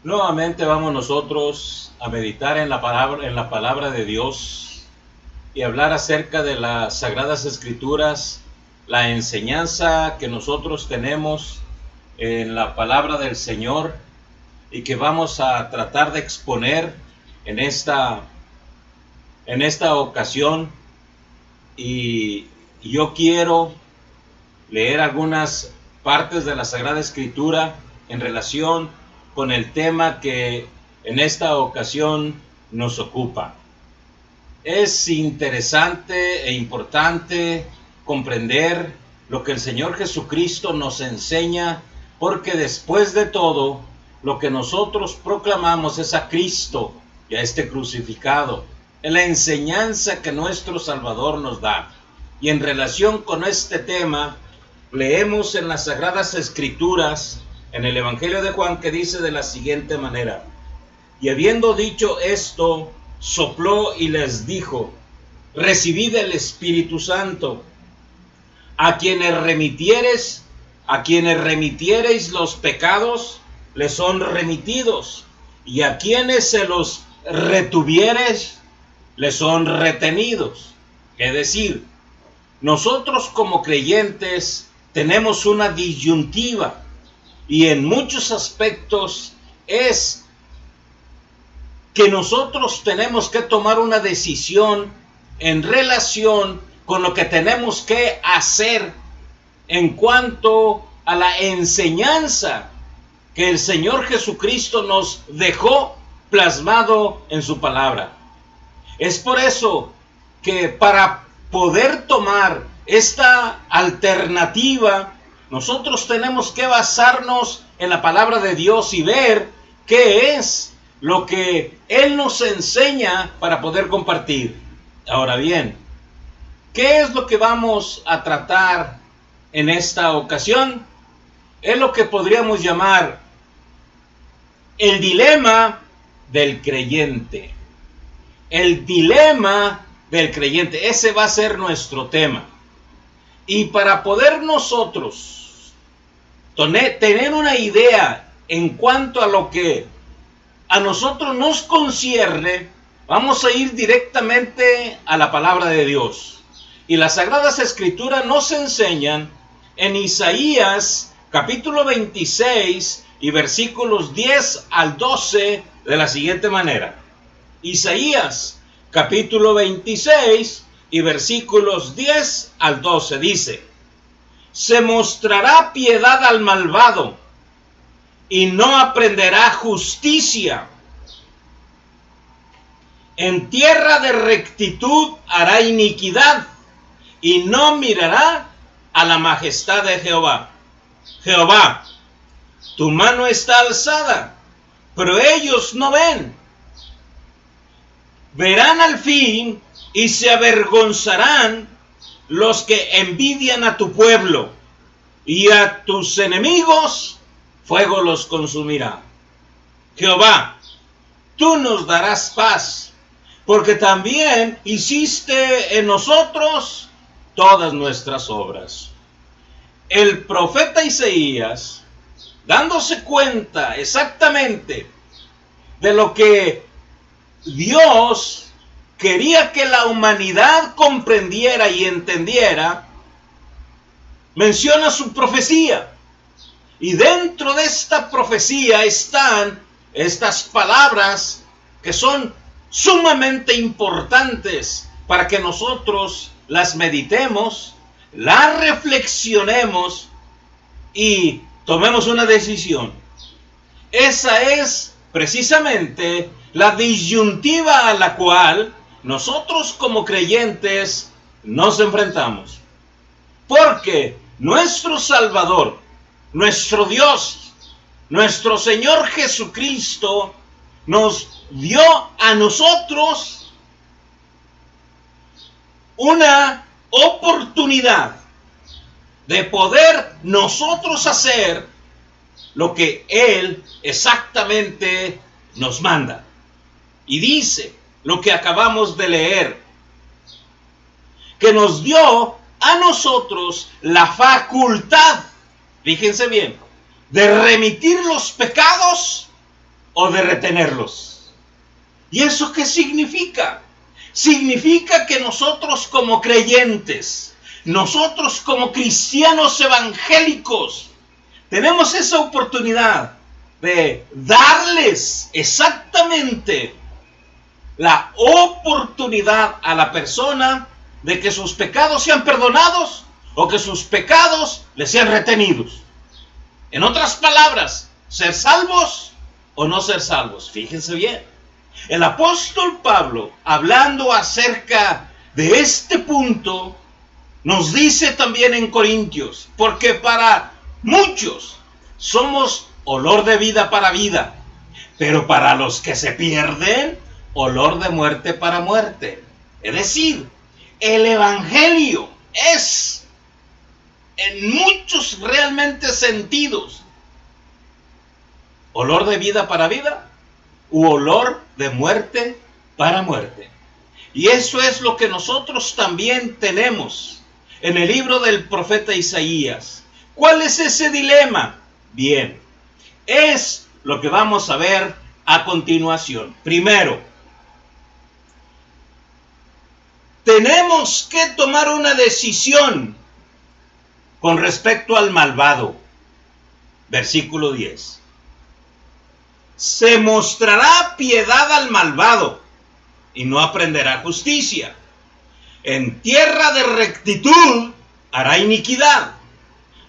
Nuevamente vamos nosotros a meditar en la palabra de Dios y hablar acerca de las Sagradas Escrituras, la enseñanza que nosotros tenemos en la palabra del Señor y que vamos a tratar de exponer en esta ocasión. Y yo quiero leer algunas partes de la Sagrada Escritura en relación con el tema que en esta ocasión nos ocupa. Es interesante e importante comprender lo que el Señor Jesucristo nos enseña, porque después de todo, lo que nosotros proclamamos es a Cristo y a este crucificado, en la enseñanza que nuestro Salvador nos da. Y en relación con este tema, leemos en las Sagradas Escrituras, en el Evangelio de Juan, que dice de la siguiente manera: y habiendo dicho esto, sopló y les dijo: recibid el Espíritu Santo. A quienes remitiereis los pecados, les son remitidos, y a quienes se los retuviereis, les son retenidos. Es decir, nosotros como creyentes tenemos una disyuntiva, y en muchos aspectos es que nosotros tenemos que tomar una decisión en relación con lo que tenemos que hacer en cuanto a la enseñanza que el Señor Jesucristo nos dejó plasmado en su palabra. Es por eso que para poder tomar esta alternativa, nosotros tenemos que basarnos en la palabra de Dios y ver qué es lo que Él nos enseña para poder compartir. Ahora bien, ¿qué es lo que vamos a tratar en esta ocasión? Es lo que podríamos llamar el dilema del creyente. El dilema del creyente, ese va a ser nuestro tema. Y para poder nosotros tener una idea en cuanto a lo que a nosotros nos concierne, vamos a ir directamente a la palabra de Dios. Y las Sagradas Escrituras nos enseñan en Isaías capítulo 26 y versículos 10 al 12 de la siguiente manera. Isaías capítulo 26 y versículos 10 al 12 dice: se mostrará piedad al malvado y no aprenderá justicia. En tierra de rectitud hará iniquidad y no mirará a la majestad de Jehová. Jehová, tu mano está alzada, pero ellos no ven. Verán al fin y se avergonzarán los que envidian a tu pueblo, y a tus enemigos fuego los consumirá. Jehová, tú nos darás paz, porque también hiciste en nosotros todas nuestras obras. El profeta Isaías, dándose cuenta exactamente de lo que Dios quería que la humanidad comprendiera y entendiera, menciona su profecía. Y dentro de esta profecía están estas palabras que son sumamente importantes para que nosotros las meditemos, las reflexionemos y tomemos una decisión. Esa es precisamente la disyuntiva a la cual nosotros como creyentes nos enfrentamos. Porque nuestro Salvador, nuestro Dios, nuestro Señor Jesucristo nos dio a nosotros una oportunidad de poder nosotros hacer lo que Él exactamente nos manda. Y dice lo que acabamos de leer, que nos dio a nosotros la facultad, fíjense bien, ¿De remitir los pecados o de retenerlos? ¿Y eso qué significa? Significa que nosotros como creyentes, nosotros como cristianos evangélicos, tenemos esa oportunidad de darles exactamente la oportunidad a la persona de que sus pecados sean perdonados o que sus pecados les sean retenidos. En otras palabras, ser salvos o no ser salvos. Fíjense bien. El apóstol Pablo, hablando acerca de este punto, nos dice también en Corintios, porque para muchos somos olor de vida para vida, pero para los que se pierden, olor de muerte para muerte. Es decir, el evangelio es en muchos realmente sentidos olor de vida para vida u olor de muerte para muerte. Y eso es lo que nosotros también tenemos en el libro del profeta Isaías. ¿Cuál es ese dilema? Bien, es lo que vamos a ver a continuación. Primero, tenemos que tomar una decisión con respecto al malvado. Versículo 10. Se mostrará piedad al malvado y no aprenderá justicia. En tierra de rectitud hará iniquidad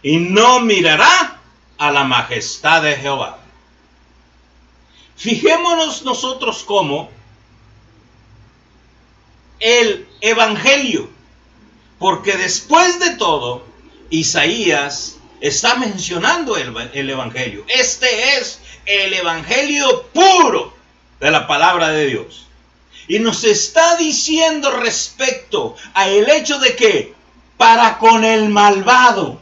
y no mirará a la majestad de Jehová. Fijémonos nosotros cómo el evangelio, porque después de todo, Isaías está mencionando el evangelio. Este es el evangelio puro de la palabra de Dios. Y nos está diciendo respecto a el hecho de que para con el malvado,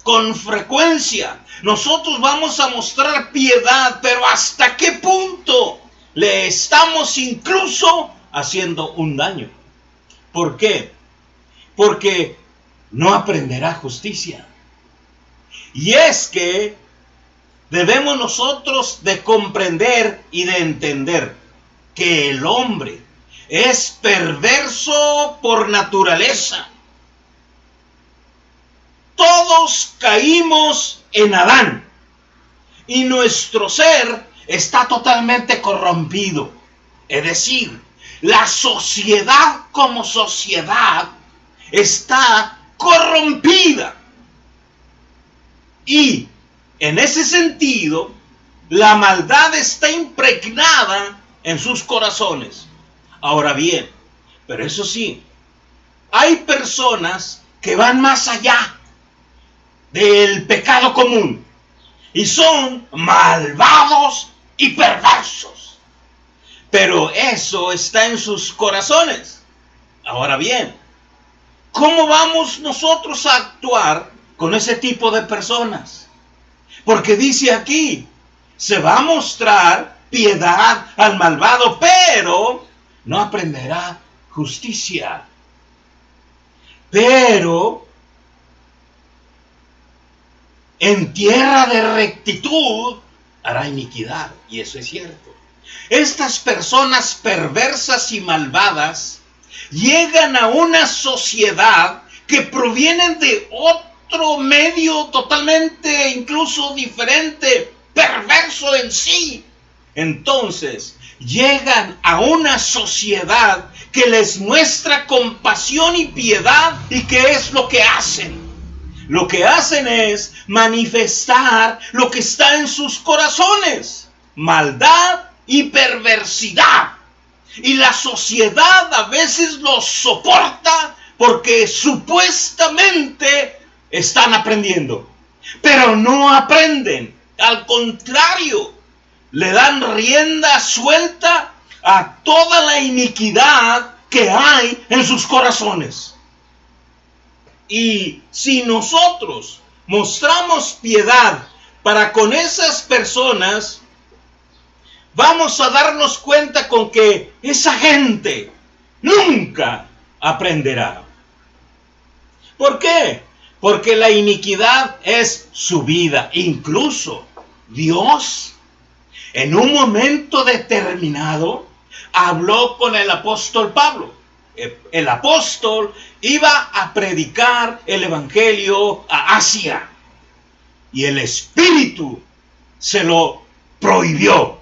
con frecuencia, nosotros vamos a mostrar piedad, pero ¿hasta qué punto le estamos incluso haciendo un daño? ¿Por qué? Porque no aprenderá justicia. Y es que debemos nosotros de comprender y de entender que el hombre es perverso por naturaleza. Todos caímos en Adán y nuestro ser está totalmente corrompido. Es decir, la sociedad como sociedad está corrompida. Y en ese sentido, la maldad está impregnada en sus corazones. Ahora bien, pero eso sí, hay personas que van más allá del pecado común y son malvados y perversos. Pero eso está en sus corazones. Ahora bien, ¿cómo vamos nosotros a actuar con ese tipo de personas? Porque dice aquí, se va a mostrar piedad al malvado, pero no aprenderá justicia. Pero en tierra de rectitud hará iniquidad. Y eso es cierto. Estas personas perversas y malvadas llegan a una sociedad que provienen de otro medio totalmente incluso diferente, perverso en sí. Entonces llegan a una sociedad que les muestra compasión y piedad. ¿Y qué es lo que hacen? Lo que hacen es manifestar lo que está en sus corazones: maldad y perversidad. Y la sociedad a veces los soporta porque supuestamente están aprendiendo, pero no aprenden. Al contrario, le dan rienda suelta a toda la iniquidad que hay en sus corazones. Y si nosotros mostramos piedad para con esas personas, vamos a darnos cuenta con que esa gente nunca aprenderá. ¿Por qué? porque la iniquidad es su vida. Incluso Dios, en un momento determinado, habló con el apóstol Pablo. El apóstol iba a predicar el evangelio a Asia y el Espíritu se lo prohibió.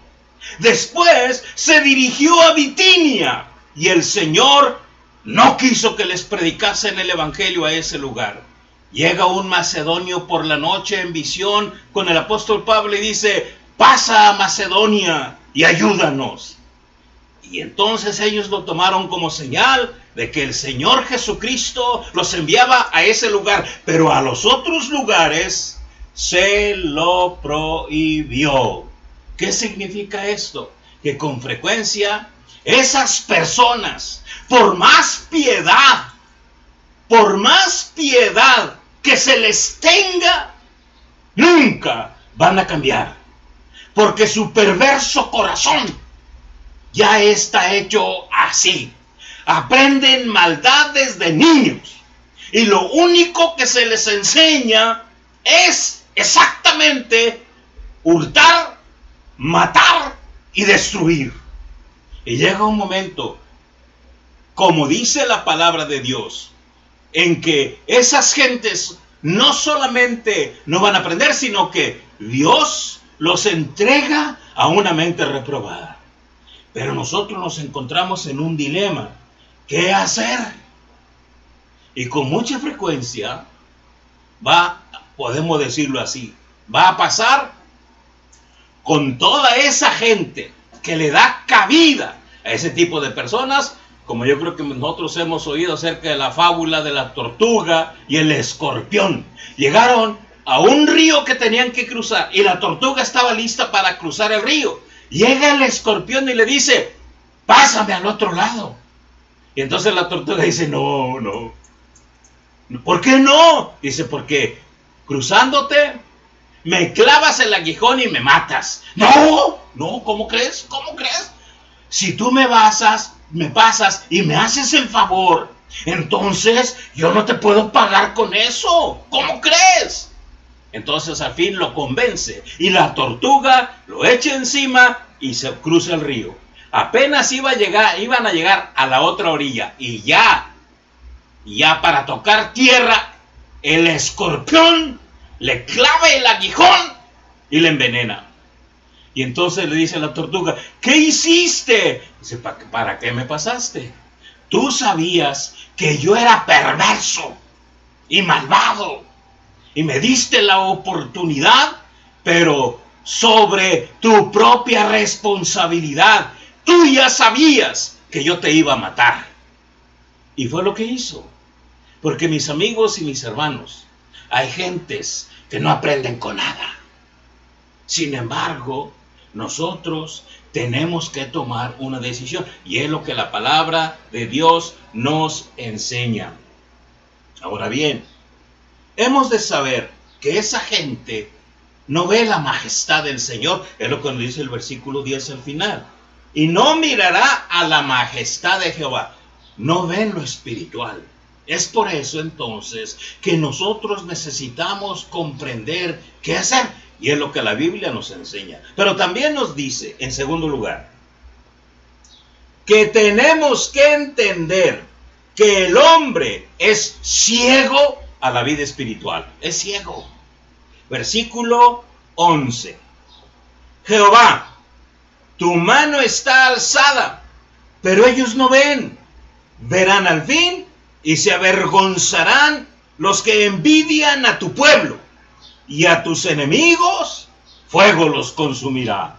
Después se dirigió a Bitinia y el Señor no quiso que les predicasen el evangelio a ese lugar. Llega un macedonio por la noche en visión con el apóstol Pablo y dice: pasa a Macedonia y ayúdanos. Y entonces ellos lo tomaron como señal de que el Señor Jesucristo los enviaba a ese lugar, pero a los otros lugares se lo prohibió. ¿Qué significa esto? Que con frecuencia esas personas, por más piedad que se les tenga, nunca van a cambiar, porque su perverso corazón ya está hecho así. Aprenden maldad desde niños y lo único que se les enseña es exactamente hurtar, matar y destruir. Y llega un momento, como dice la palabra de Dios, en que esas gentes no solamente no van a aprender, sino que Dios los entrega a una mente reprobada. Pero nosotros nos encontramos en un dilema. ¿Qué hacer? Y con mucha frecuencia podemos decirlo así, va a pasar con toda esa gente que le da cabida a ese tipo de personas, como yo creo que nosotros hemos oído acerca de la fábula de la tortuga y el escorpión. Llegaron a un río que tenían que cruzar y la tortuga estaba lista para cruzar el río. Llega el escorpión y le dice: pásame al otro lado. Y entonces la tortuga dice: no. ¿Por qué no? Dice: porque cruzándote me clavas el aguijón y me matas. No, ¿cómo crees? Si tú me pasas y me haces el favor, entonces yo no te puedo pagar con eso. ¿Cómo crees? Entonces al fin lo convence y la tortuga lo echa encima y se cruza el río. Apenas iban a llegar a la otra orilla y ya para tocar tierra, el escorpión le clava el aguijón y le envenena. Y entonces le dice a la tortuga: ¿qué hiciste? Dice: ¿para qué me pasaste? Tú sabías que yo era perverso y malvado y me diste la oportunidad, pero sobre tu propia responsabilidad. Tú ya sabías que yo te iba a matar. Y fue lo que hizo. Porque mis amigos y mis hermanos, hay gentes que no aprenden con nada. Sin embargo, nosotros tenemos que tomar una decisión. Y es lo que la palabra de Dios nos enseña. Ahora bien, hemos de saber que esa gente no ve la majestad del Señor. Es lo que nos dice el versículo 10 al final. Y no mirará a la majestad de Jehová. No ven lo espiritual. Es por eso entonces que nosotros necesitamos comprender qué hacer. Y es lo que la Biblia nos enseña. Pero también nos dice, en segundo lugar, que tenemos que entender que el hombre es ciego a la vida espiritual. Es ciego. Versículo 11. Jehová, tu mano está alzada, pero ellos no ven. Verán al fin y se avergonzarán los que envidian a tu pueblo, y a tus enemigos fuego los consumirá.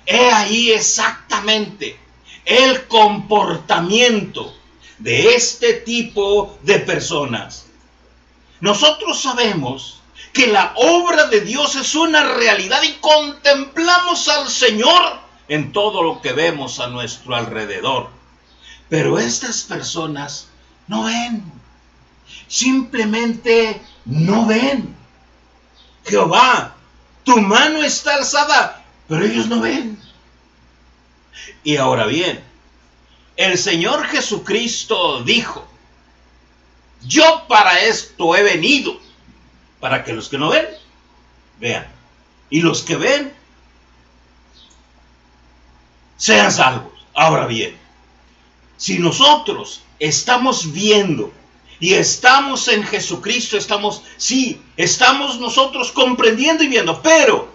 He ahí exactamente el comportamiento de este tipo de personas. Nosotros sabemos que la obra de Dios es una realidad y contemplamos al Señor en todo lo que vemos a nuestro alrededor. Pero estas personas no ven, simplemente no ven. Jehová, tu mano está alzada, pero ellos no ven. Y ahora bien, el Señor Jesucristo dijo Yo para esto he venido, para que los que no ven, vean. Y los que ven, sean salvos. Ahora bien, si nosotros estamos viendo y estamos en Jesucristo, estamos nosotros comprendiendo y viendo, pero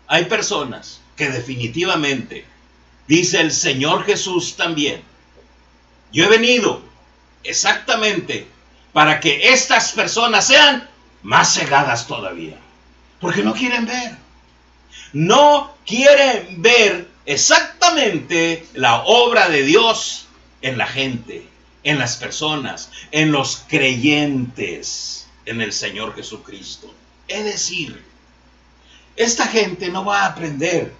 hay personas que definitivamente, dice el Señor Jesús también, yo he venido exactamente para que estas personas sean más cegadas todavía, porque no quieren ver. No quieren ver exactamente la obra de Dios en la gente, en las personas, en los creyentes en el Señor Jesucristo. Es decir, esta gente no va a aprender,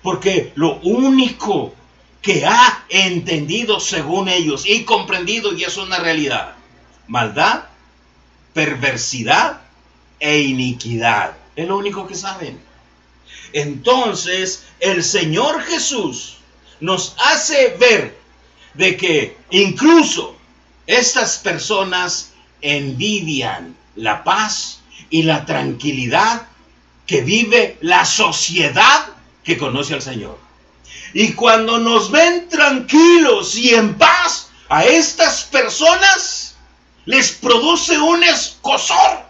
porque lo único que ha entendido según ellos y comprendido, y es una realidad, maldad, perversidad e iniquidad, es lo único que saben. Entonces el Señor Jesús nos hace ver de que incluso estas personas envidian la paz y la tranquilidad que vive la sociedad que conoce al Señor. Y cuando nos ven tranquilos y en paz, a estas personas les produce un escozor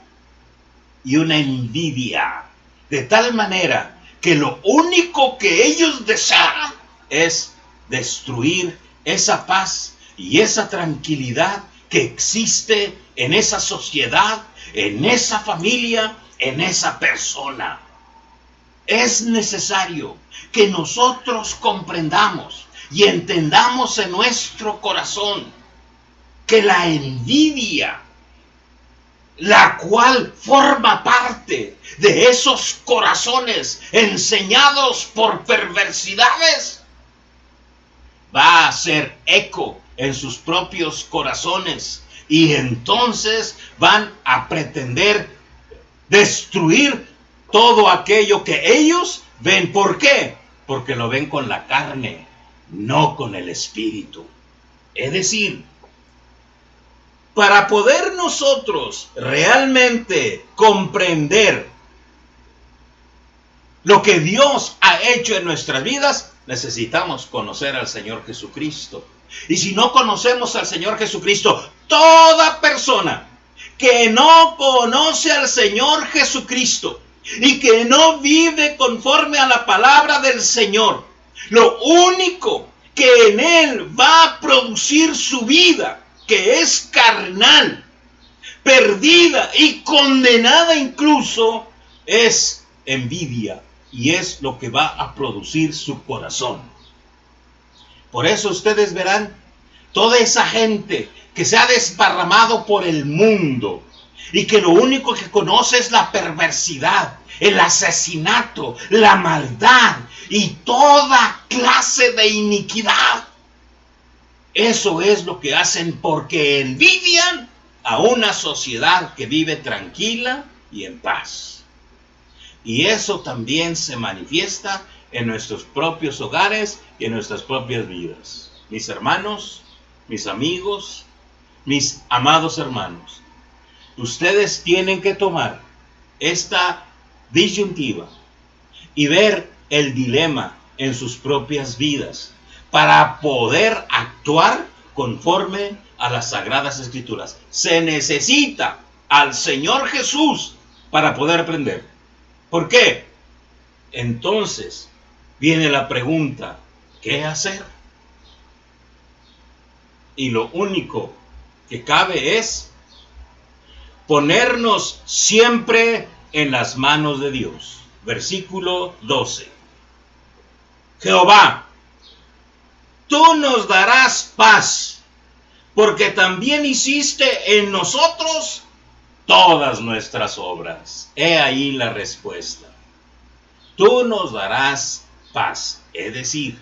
y una envidia, de tal manera que lo único que ellos desean es destruir esa paz y esa tranquilidad que existe en esa sociedad, en esa familia, en esa persona. Es necesario que nosotros comprendamos y entendamos en nuestro corazón que la envidia, la cual forma parte de esos corazones enseñados por perversidades, va a hacer eco en sus propios corazones y entonces van a pretender destruir todo aquello que ellos ven. ¿Por qué? Porque lo ven con la carne, no con el espíritu. Es decir, para poder nosotros realmente comprender lo que Dios ha hecho en nuestras vidas, necesitamos conocer al Señor Jesucristo. Y si no conocemos al Señor Jesucristo, toda persona que no conoce al Señor Jesucristo y que no vive conforme a la palabra del Señor, lo único que en él va a producir su vida, que es carnal, perdida y condenada incluso, es envidia, y es lo que va a producir su corazón. Por eso ustedes verán toda esa gente que se ha desparramado por el mundo y que lo único que conoce es la perversidad, el asesinato, la maldad y toda clase de iniquidad. Eso es lo que hacen porque envidian a una sociedad que vive tranquila y en paz. Y eso también se manifiesta en nuestros propios hogares y en nuestras propias vidas. Mis hermanos, mis amigos, mis amados hermanos, ustedes tienen que tomar esta disyuntiva y ver el dilema en sus propias vidas para poder actuar conforme a las Sagradas Escrituras. Se necesita al Señor Jesús para poder aprender. ¿Por qué? Entonces viene la pregunta, ¿qué hacer? Y lo único que cabe es ponernos siempre en las manos de Dios. Versículo 12. Jehová, tú nos darás paz, porque también hiciste en nosotros todas nuestras obras. He ahí la respuesta. Tú nos darás paz. Es decir,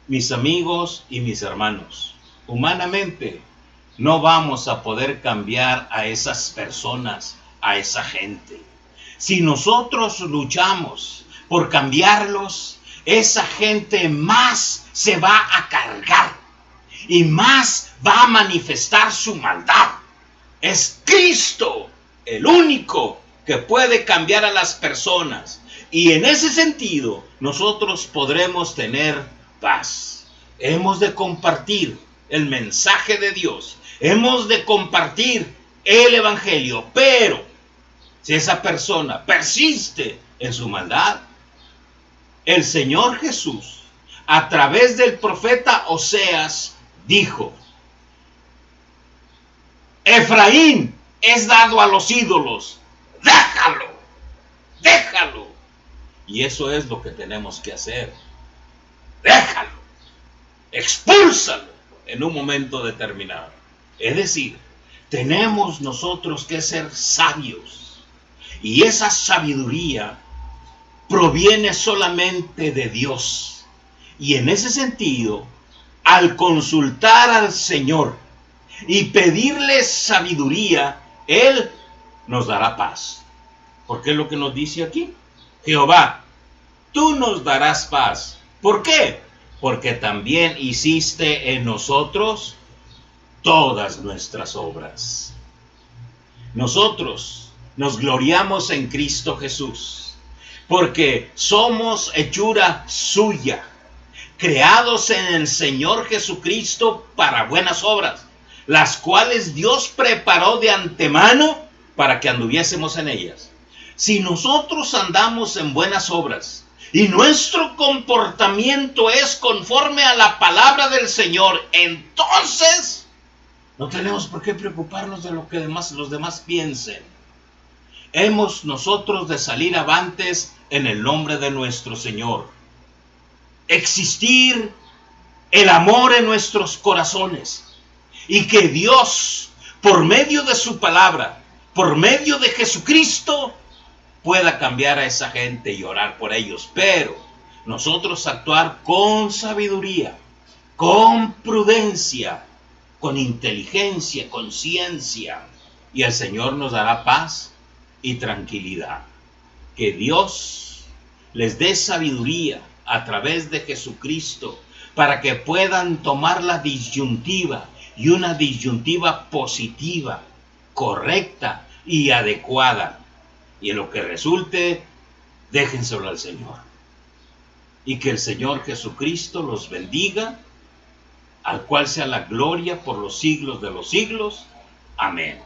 mis amigos y mis hermanos, humanamente no vamos a poder cambiar a esas personas, a esa gente. Si nosotros luchamos por cambiarlos, esa gente más se va a cargar y más va a manifestar su maldad. Es Cristo el único que puede cambiar a las personas. Y en ese sentido, nosotros podremos tener paz. Hemos de compartir el mensaje de Dios. Hemos de compartir el evangelio. Pero si esa persona persiste en su maldad, el Señor Jesús, a través del profeta Oseas, dijo: Efraín es dado a los ídolos, déjalo, déjalo. Y eso es lo que tenemos que hacer. Déjalo, expúlsalo en un momento determinado. Es decir, tenemos nosotros que ser sabios. Y esa sabiduría proviene solamente de Dios. Y en ese sentido, al consultar al Señor y pedirle sabiduría, Él nos dará paz. Porque es lo que nos dice aquí: Jehová, tú nos darás paz. ¿Por qué? Porque también hiciste en nosotros todas nuestras obras. Nosotros nos gloriamos en Cristo Jesús, porque somos hechura suya, creados en el Señor Jesucristo para buenas obras, las cuales Dios preparó de antemano para que anduviésemos en ellas. Si nosotros andamos en buenas obras y nuestro comportamiento es conforme a la palabra del Señor, entonces no tenemos por qué preocuparnos de lo que los demás piensen. Hemos nosotros de salir avantes en el nombre de nuestro Señor. Existir el amor en nuestros corazones, y que Dios, por medio de su palabra, por medio de Jesucristo, pueda cambiar a esa gente y orar por ellos. Pero nosotros actuar con sabiduría, con prudencia, con inteligencia, con ciencia, y el Señor nos dará paz y tranquilidad. Que Dios les dé sabiduría a través de Jesucristo, para que puedan tomar la disyuntiva, y una disyuntiva positiva, correcta y adecuada. Y en lo que resulte, déjenselo al Señor. Y que el Señor Jesucristo los bendiga, al cual sea la gloria por los siglos de los siglos. Amén.